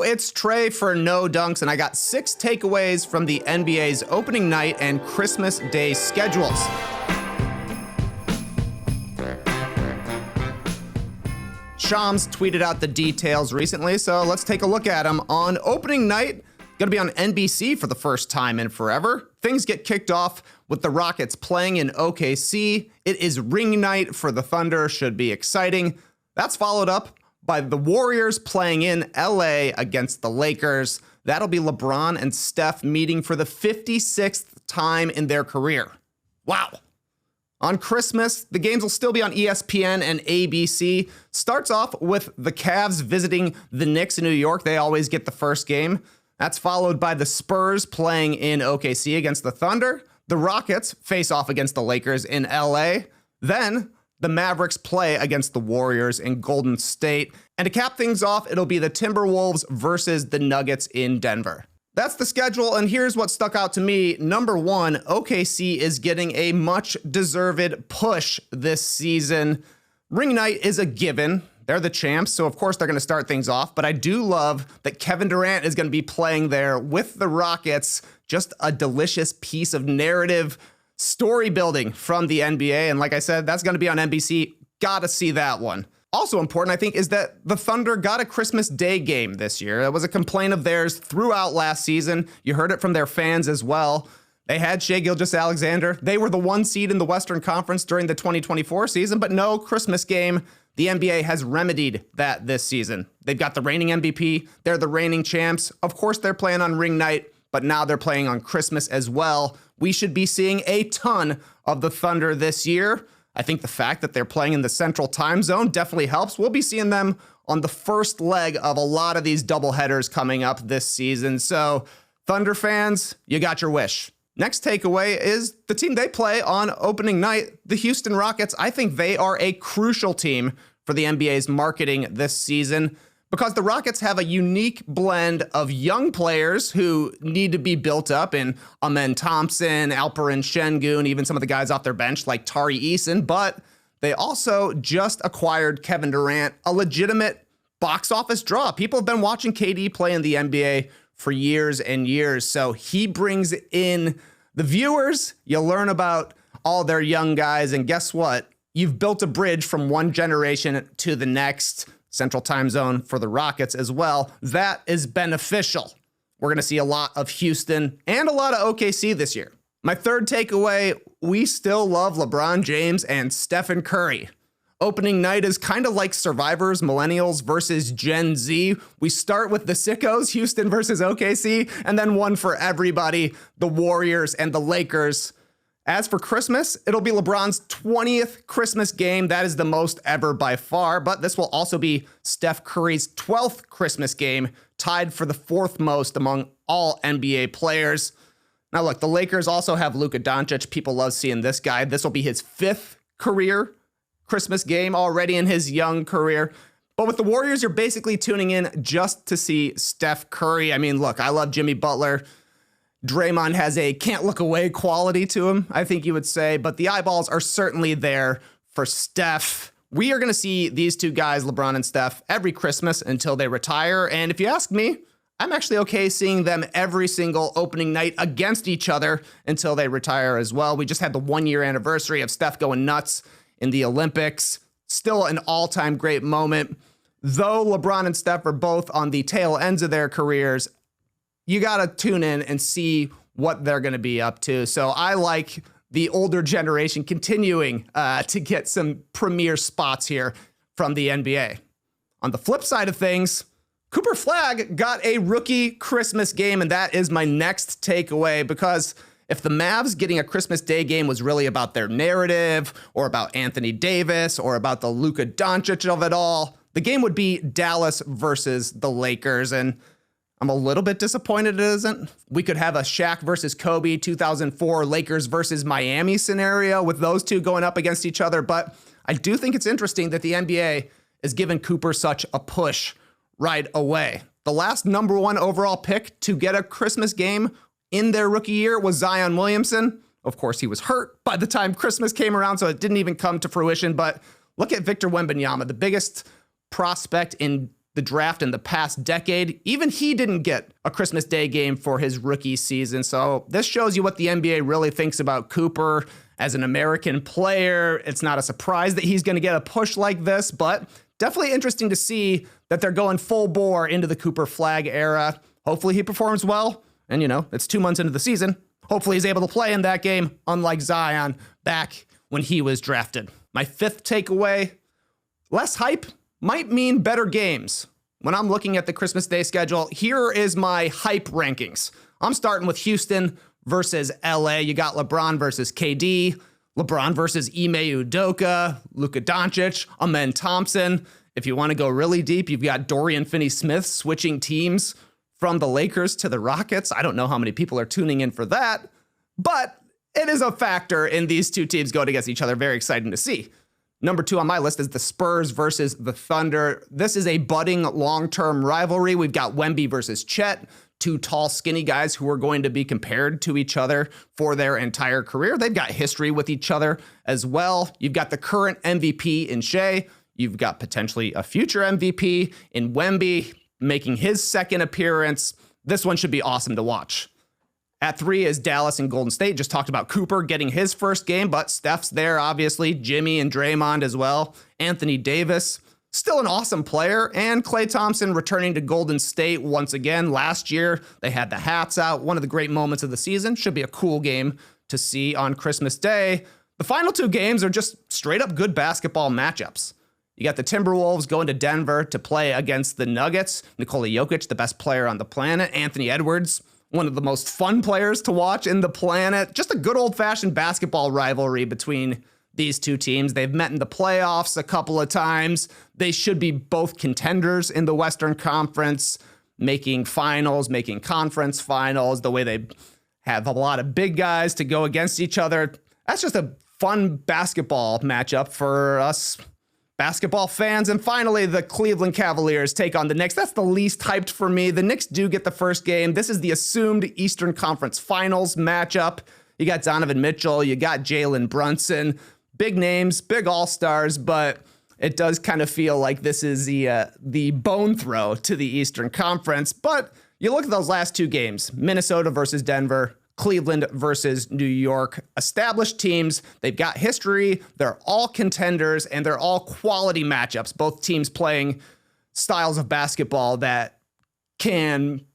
it's Trey for No Dunks, and I got 6 takeaways from the NBA's opening night and Christmas Day schedules. Shams tweeted out the details recently, so let's take a look at them. On opening night, going to be on NBC for the first time in forever. Things get kicked off with the Rockets playing in OKC. It is ring night for the Thunder, should be exciting. That's followed up by the Warriors playing in LA against the Lakers. That'll be LeBron and Steph meeting for the 56th time in their career. Wow. On Christmas, the games will still be on ESPN and ABC. Starts off with the Cavs visiting the Knicks in New York. They always get the first game. That's followed by the Spurs playing in OKC against the Thunder. The Rockets face off against the Lakers in LA. Then the Mavericks play against the Warriors in Golden State. And to cap things off, it'll be the Timberwolves versus the Nuggets in Denver. That's the schedule, and here's what stuck out to me. Number 1, OKC is getting a much-deserved push this season. Ring night is a given. They're the champs, so of course they're going to start things off. But I do love that Kevin Durant is going to be playing there with the Rockets. Just a delicious piece of narrative story building from the NBA. And like I said, that's going to be on NBC. Gotta see that one. Also important, I think, is that the Thunder got a Christmas Day game this year. That was a complaint of theirs throughout last season. You heard it from their fans as well. They had Shai Gilgeous-Alexander. They were the 1 seed in the Western Conference during the 2024 season, but no Christmas game. The NBA has remedied that this season. They've got the reigning MVP. They're the reigning champs. Of course, they're playing on ring night, but now they're playing on Christmas as well. We should be seeing a ton of the Thunder this year. I think the fact that they're playing in the Central Time Zone definitely helps. We'll be seeing them on the first leg of a lot of these doubleheaders coming up this season. So, Thunder fans, you got your wish. Next takeaway is the team they play on opening night, the Houston Rockets. I think they are a crucial team for the NBA's marketing this season because the Rockets have a unique blend of young players who need to be built up in Amen Thompson, Alperen Şengün, even some of the guys off their bench like Tari Eason, but they also just acquired Kevin Durant, a legitimate box office draw. People have been watching KD play in the NBA for years and years, so he brings in the viewers. You learn about all their young guys, and guess what? You've built a bridge from one generation to the next. Central Time Zone for the Rockets as well. That is beneficial. We're going to see a lot of Houston and a lot of OKC this year. My third takeaway, we still love LeBron James and Stephen Curry. Opening night is kind of like Survivors, Millennials versus Gen Z. We start with the sickos, Houston versus OKC, and then one for everybody, the Warriors and the Lakers. As for Christmas, it'll be LeBron's 20th Christmas game. That is the most ever by far, but this will also be Steph Curry's 12th Christmas game, tied for the 4th most among all NBA players. Now look, the Lakers also have Luka Doncic. People love seeing this guy. This will be his 5th career Christmas game already in his young career. But with the Warriors, you're basically tuning in just to see Steph Curry. I mean, look, I love Jimmy Butler. Draymond has a can't look away quality to him, I think you would say, but the eyeballs are certainly there for Steph. We are going to see these two guys, LeBron and Steph, every Christmas until they retire. And if you ask me, I'm actually okay seeing them every single opening night against each other until they retire as well. We just had the 1-year anniversary of Steph going nuts in the Olympics. Still an all-time great moment. Though LeBron and Steph are both on the tail ends of their careers, you got to tune in and see what they're going to be up to. So I like the older generation continuing to get some premier spots here from the NBA. On the flip side of things, Cooper Flagg got a rookie Christmas game, and that is my next takeaway, because if the Mavs getting a Christmas Day game was really about their narrative or about Anthony Davis or about the Luka Doncic of it all, the game would be Dallas versus the Lakers, and I'm a little bit disappointed it isn't. We could have a Shaq versus Kobe 2004 Lakers versus Miami scenario with those two going up against each other, but I do think it's interesting that the NBA is giving Cooper such a push right away. The last number 1 overall pick to get a Christmas game in their rookie year was Zion Williamson. Of course, he was hurt by the time Christmas came around, so it didn't even come to fruition, but look at Victor Wembanyama, the biggest prospect in the draft in the past decade, even he didn't get a Christmas Day game for his rookie season. So this shows you what the NBA really thinks about Cooper as an American player. It's not a surprise that he's going to get a push like this, but definitely interesting to see that they're going full bore into the Cooper Flag era. Hopefully he performs well. And, it's 2 months into the season. Hopefully he's able to play in that game, unlike Zion back when he was drafted. My fifth takeaway, less hype might mean better games. When I'm looking at the Christmas Day schedule, here is my hype rankings. I'm starting with Houston versus LA. You got LeBron versus KD, LeBron versus Ime Udoka, Luka Doncic, Amen Thompson. If you want to go really deep, you've got Dorian Finney-Smith switching teams from the Lakers to the Rockets. I don't know how many people are tuning in for that, but it is a factor in these two teams going against each other. Very exciting to see. Number 2 on my list is the Spurs versus the Thunder. This is a budding long-term rivalry. We've got Wemby versus Chet, two tall, skinny guys who are going to be compared to each other for their entire career. They've got history with each other as well. You've got the current MVP in Shea. You've got potentially a future MVP in Wemby making his second appearance. This one should be awesome to watch. At 3 is Dallas and Golden State. Just talked about Cooper getting his first game, but Steph's there, obviously. Jimmy and Draymond as well. Anthony Davis, still an awesome player. And Klay Thompson returning to Golden State once again. Last year, they had the hats out. One of the great moments of the season. Should be a cool game to see on Christmas Day. The final 2 games are just straight up good basketball matchups. You got the Timberwolves going to Denver to play against the Nuggets. Nikola Jokic, the best player on the planet. Anthony Edwards, one of the most fun players to watch in the planet. Just a good old-fashioned basketball rivalry between these two teams. They've met in the playoffs a couple of times. They should be both contenders in the Western Conference, making finals, making conference finals, the way they have a lot of big guys to go against each other. That's just a fun basketball matchup for us basketball fans. And finally, the Cleveland Cavaliers take on the Knicks. That's the least hyped for me. The Knicks do get the first game. This is the assumed Eastern Conference Finals matchup. You got Donovan Mitchell, you got Jalen Brunson, big names, big all-stars, but it does kind of feel like this is the bone throw to the Eastern Conference. But you look at those last 2 games, Minnesota versus Denver, Cleveland versus New York. Established teams, they've got history, they're all contenders, and they're all quality matchups. Both teams playing styles of basketball that can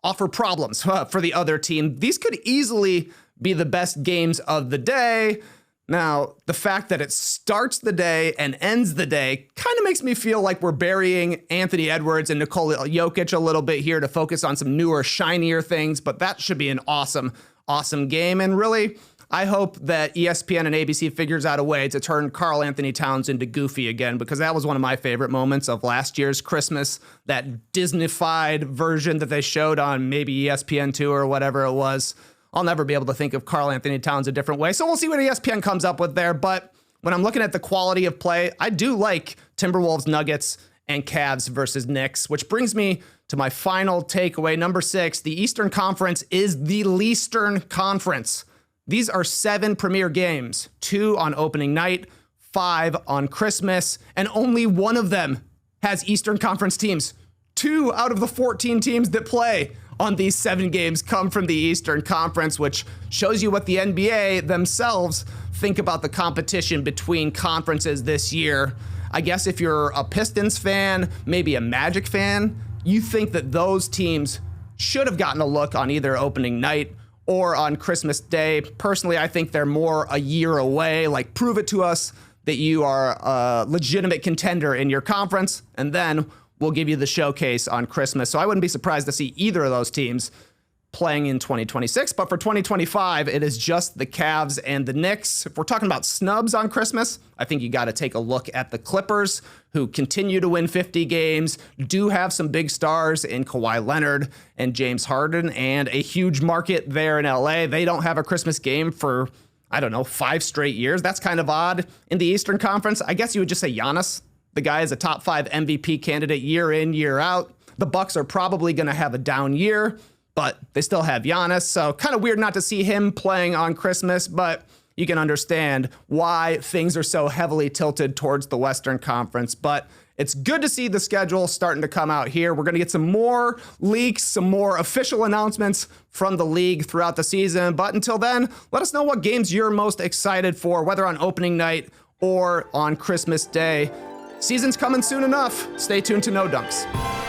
offer problems for the other team. These could easily be the best games of the day. Now, the fact that it starts the day and ends the day kind of makes me feel like we're burying Anthony Edwards and Nikola Jokic a little bit here to focus on some newer, shinier things, but that should be an awesome, awesome game. And really, I hope that ESPN and ABC figures out a way to turn Karl Anthony Towns into Goofy again, because that was one of my favorite moments of last year's Christmas, that Disney-fied version that they showed on maybe ESPN2 or whatever it was. I'll never be able to think of Karl Anthony Towns a different way. So we'll see what ESPN comes up with there. But when I'm looking at the quality of play, I do like Timberwolves, Nuggets, and Cavs versus Knicks, which brings me to my final takeaway. Number 6, the Eastern Conference is the Leastern Conference. These are 7 premier games, 2 on opening night, 5 on Christmas, and only one of them has Eastern Conference teams. 2 out of the 14 teams that play on these 7 games come from the Eastern Conference, which shows you what the NBA themselves think about the competition between conferences this year. I guess if you're a Pistons fan, maybe a Magic fan, you think that those teams should have gotten a look on either opening night or on Christmas Day. Personally, I think they're more a year away. Like, prove it to us that you are a legitimate contender in your conference, and then we'll give you the showcase on Christmas. So I wouldn't be surprised to see either of those teams playing in 2026. But for 2025, it is just the Cavs and the Knicks. If we're talking about snubs on Christmas, I think you got to take a look at the Clippers, who continue to win 50 games, do have some big stars in Kawhi Leonard and James Harden, and a huge market there in LA. They don't have a Christmas game for, 5 straight years. That's kind of odd. In the Eastern Conference, I guess you would just say Giannis. The guy is a top 5 MVP candidate year in, year out. The Bucks are probably going to have a down year, but they still have Giannis. So kind of weird not to see him playing on Christmas, but you can understand why things are so heavily tilted towards the Western Conference. But It's good to see the schedule starting to come out here. We're going to get some more leaks, some more official announcements from the league throughout the season. But until then, let us know what games you're most excited for, whether on opening night or on Christmas Day. Season's coming soon enough. Stay tuned to No Dunks.